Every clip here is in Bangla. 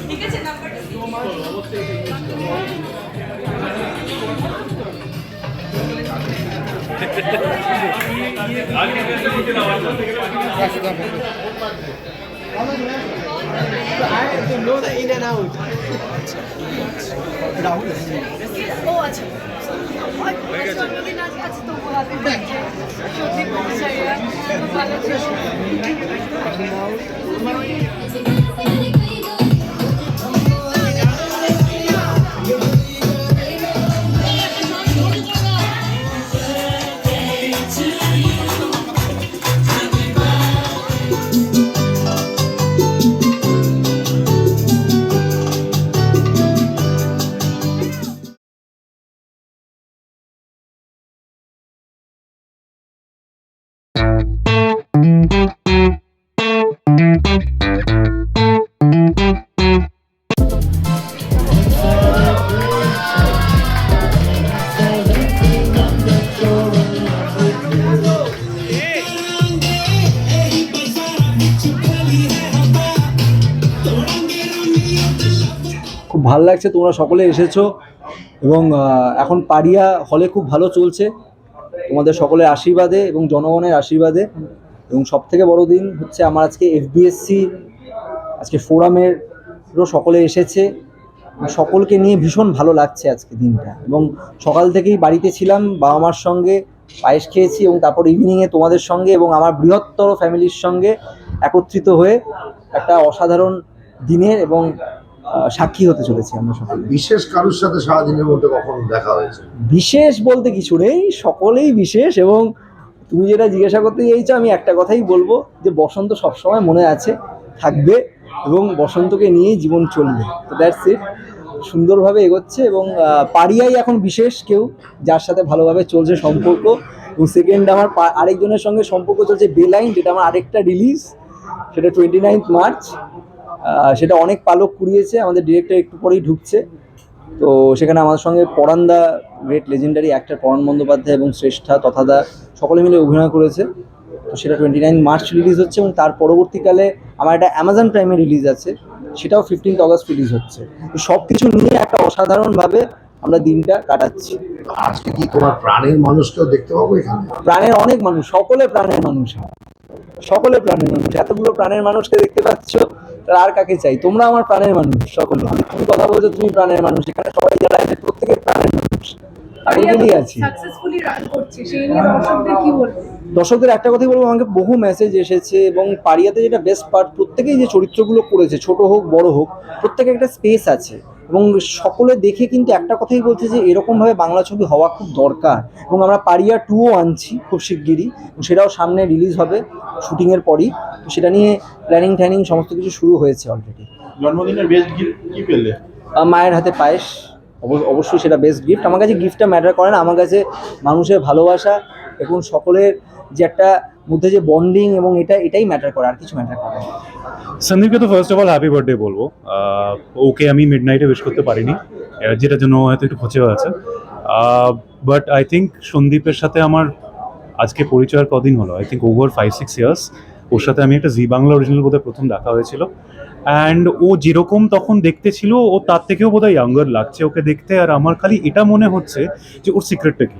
ঠিক আছে, নাম্বারটা so much. I know the in and out. Rahul. ও আচ্ছা, আচ্ছা তো বলাতে সত্যি খুব সাইয়া ভালো ছিল। খুব ভালো লাগছে তোমরা সকলে এসেছো এবং এখন পারিয়া হলে খুব ভালো চলছে তোমাদের সকলের আশীর্বাদে এবং জনগণের আশীর্বাদে। এবং সবথেকে বড় দিন হচ্ছে আমার আজকে এফবিএসসি আজকে ফোরামেরও সকলে এসেছে, সকলকে নিয়ে ভীষণ ভালো লাগছে আজকে দিনটা। এবং সকাল থেকেই বাড়িতে ছিলাম, বাবা মার সঙ্গে পায়েস খেয়েছি এবং তারপর ইভিনিংয়ে তোমাদের সঙ্গে এবং আমার বৃহত্তর ফ্যামিলির সঙ্গে একত্রিত হয়ে একটা অসাধারণ দিনের এবং সাক্ষী হতে চলেছি আমরা সকলে। বিশেষ কারোর সাথে সারাদিনের মধ্যে কখনো দেখা হয়েছে? বিশেষ বলতে কিছু নেই, সকলেই বিশেষ। এবং তুমি যেটা জিজ্ঞাসা করতে চাইছো, আমি একটা কথাই বলবো যে বসন্ত সবসময় মনে আছে, থাকবে এবং বসন্তকে নিয়েই জীবন চলবে। তো দ্যাটস ইট, সুন্দরভাবে এগোচ্ছে এবং পারিয়াই এখন বিশেষ কেউ যার সাথে ভালোভাবে চলছে সম্পর্ক। এবং সেকেন্ড আমার আরেকজনের সঙ্গে সম্পর্ক চলছে বেলাইন, যেটা আমার আরেকটা রিলিজ, সেটা 29 মার্চ। সেটা অনেক পালক কুড়িয়েছে, আমাদের ডিরেক্টর একটু পরেই ঢুকছে। তো সেখানে আমাদের সঙ্গে পরানদা, গ্রেট লেজেন্ডারি অ্যাক্টর পরান বন্দ্যোপাধ্যায় এবং শ্রেষ্ঠা তথাদা সকলে মিলে অভিনয় করেছে। তো সেটা 29 মার্চ রিলিজ হচ্ছে এবং তার পরবর্তীকালে আমার একটা অ্যামাজন প্রাইমে রিলিজ আছে, সেটাও 15 অগস্ট রিলিজ হচ্ছে। তো সব কিছু নিয়ে একটা অসাধারণভাবে আমরা দিনটা কাটাচ্ছি। আজকে কি তোমার প্রাণের মানুষকেও দেখতে পাবো এখানে? প্রাণের অনেক মানুষ, সকলে প্রাণের মানুষ, সকলে প্রাণের মানুষ। এতগুলো প্রাণের মানুষকে দেখতে পাচ্ছ, আর কাকে চাই? তোমরা আমার প্রাণের মানুষ সকলে। তুমি কথা বলছো, তুমি প্রাণের মানুষ, এখানে সবাই যারা আছে প্রত্যেকের প্রাণের মানুষ। আমি এগিয়ে আছি। সাকসেসফুলি রান করছে, সেই নিয়ে দর্শকদের কি বলবো? দর্শকদের একটা কথাই বলবো, আমাকে বহু মেসেজ এসেছে এবং পারিয়াতে যেটা বেস্ট পার্ট, প্রত্যেকেই যে চরিত্রগুলো করেছে, ছোট হোক বড় হোক, প্রত্যেকের একটা স্পেস আছে এবং সকলে দেখে কিন্তু একটা কথাই বলছে যে এরকমভাবে বাংলা ছবি হওয়া খুব দরকার। এবং আমরা পারিয়া 2ও আনছি খুব শিগগিরই, সেটাও সামনে রিলিজ হবে শুটিংয়ের পরই। তো সেটা নিয়ে প্ল্যানিং ট্যানিং সমস্ত কিছু শুরু হয়েছে অলরেডি। জন্মদিনের বেস্ট গিফট কি পেলে? মায়ের হাতে পায়েস, অবশ্যই সেটা বেস্ট গিফট। আমার কাছে গিফটটা ম্যাটার করে না, আমার কাছে মানুষের ভালোবাসা এবং সকলের যে একটা মধ্যে যে বন্ডিং এবং এটাই ম্যাটার করে, আর কিছু ম্যাটার করে না। সন্দীপকে তো first of all happy birthday বলবো। ওকে আমি মিডনাইটে উইশ করতে পারিনি, যেটার জন্য হয়তো একটু খচেও আছে। বাট আই থিঙ্ক সন্দীপের সাথে আমার আজকে পরিচয়ের কদিন হলো, আই থিঙ্ক ওভার 5-6 ইয়ার্স। ওর সাথে আমি একটা জি বাংলা অরিজিনাল বোধহয় প্রথম দেখা হয়েছিল। অ্যান্ড ও যেরকম তখন দেখতে ছিল, ও তার থেকেও বোধহয় ইয়াঙ্গার লাগছে ওকে দেখতে। আর আমার খালি এটা মনে হচ্ছে যে ওর সিক্রেটটা কি।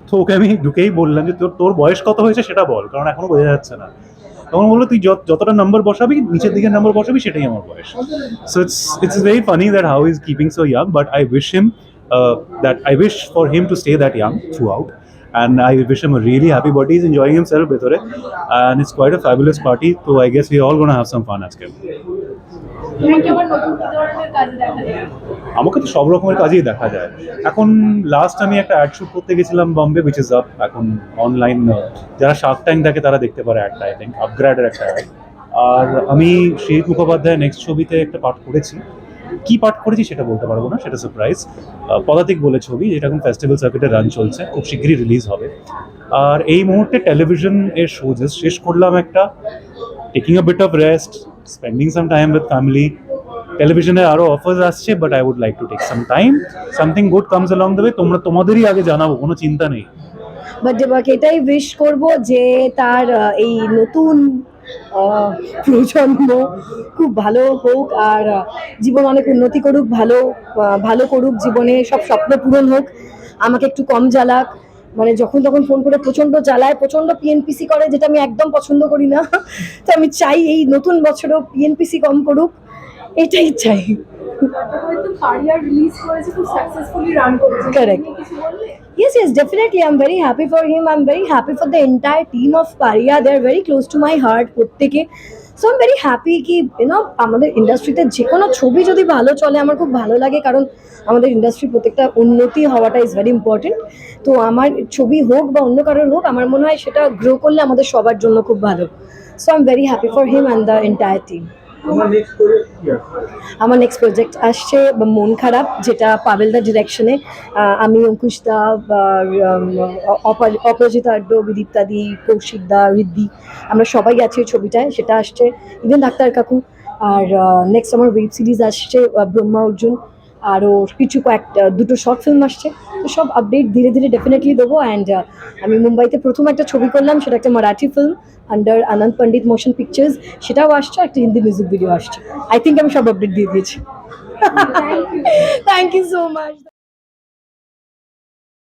তো ওকে আমি ঢুকেই বললাম যে তোর বয়স কত হয়েছে সেটা বল, কারণ এখনো বোঝা যাচ্ছে না। তখন বললো তুই যতটা নাম্বার বসাবি, নিচের দিকের নাম্বার বসাবি, সেটাই আমার বয়স। So it's very funny that how is keeping so young, but I wish for him to stay that young through out. And I wish him a really happy birthday. He's enjoying himself bhetore, and it's quite a fabulous party. So I guess we're all gonna have some fun আজকে। আমাকে তো সব রকমের কাজেই দেখা যায়। এখন লাস্ট আমি একটা অ্যাড শুট করতে গেছিলাম বম্বে, উইচ ইজ আপ এখন অনলাইন। যারা শার্ক ট্যাঙ্ক দেখে তারা দেখতে পারে অ্যাডটা, আই থিঙ্ক আপগ্রেডের একটা অ্যাড। আর আমি শ্রীজিৎ মুখোপাধ্যায় নেক্সট ছবিতে একটা পাঠ করেছি। কি পাঠ করেছি সেটা বলতে পারবো না, সেটা সারপ্রাইজ। পদাতিক বলে ছবি, যেটা এখন ফেস্টিভ্যাল সার্কিটে রান চলছে, খুব শীঘ্রই রিলিজ হবে। আর এই মুহূর্তে টেলিভিশন এর শো জাস্ট শেষ করলাম একটা, taking a bit of rest, spending some time with family. টেলিভিশনে আরও অফার্স আসছে, but I would like to take some time, something good comes along the way. তোমাদেরই আগে জানাবো, কোনো চিন্তা নেই। বাট এটাই উইশ করব যে তার এই নতুন প্রজন্ম খুব ভালো হোক আর জীবন অনেক উন্নতি করুক, ভালো করুক, জীবনে সব স্বপ্ন পূরণ হোক, আমাকে একটু কম জ্বালাক, মানে যখন তখন ফোন করে প্রচন্ড জ্বালায়, প্রচন্ড পিএনপিসি করে, যেটা আমি একদম পছন্দ করি না। তো আমি চাই এই নতুন বছরেও পিএনপিসি কম করুক, এটাই চাই। হয়তো কারিয়ার রিলিজ করেছে, খুব সাকসেসফুলি রান করেছে। Correct. তুমি কিছু বললে? Yes, definitely. I'm very happy for him. I'm very happy for the entire team of Pariya. They're very close to my heart. প্রত্যেকে। So I'm very happy কি আমাদের ইন্ডাস্ট্রিতে যে কোনো ছবি যদি ভালো চলে আমার খুব ভালো লাগে, কারণ আমাদের ইন্ডাস্ট্রি প্রত্যেকটা উন্নতি হওয়াটা ইজ ভেরি ইম্পর্টেন্ট। তো আমার ছবি হোক বা অন্য কারোর হোক, আমার মনে হয় সেটা গ্রো করলে আমাদের সবার জন্য খুব ভালো। So I am very happy for him and the entire team. আমার নেক্সট প্রজেক্ট আসছে মন খারাপ, যেটা পাবেলদার ডিরেকশনে। আমি অঙ্কুশ দা, অপরাজিতা আড্ড, বিদীপ্তাদি, কৌশিক দা, রিদ্ধি, আমরা সবাই আছি এই ছবিটায়। সেটা আসছে, ইভেন ডাক্তার কাকু। আর নেক্সট আমার ওয়েব সিরিজ আসছে ব্রহ্মা অর্জুন, আরও কিছু দুটো শর্ট ফিল্ম আসছে। তো সব আপডেট ধীরে ধীরে ডেফিনেটলি দেবো। অ্যান্ড আমি মুম্বাইতে প্রথম একটা ছবি করলাম, সেটা একটা Marathi film under Anand Pandit motion pictures, সেটাও আসছে। একটা হিন্দি মিউজিক ভিডিও আসছে। আই থিঙ্ক আমি সব আপডেট দিয়ে দিয়েছি। Thank you so much.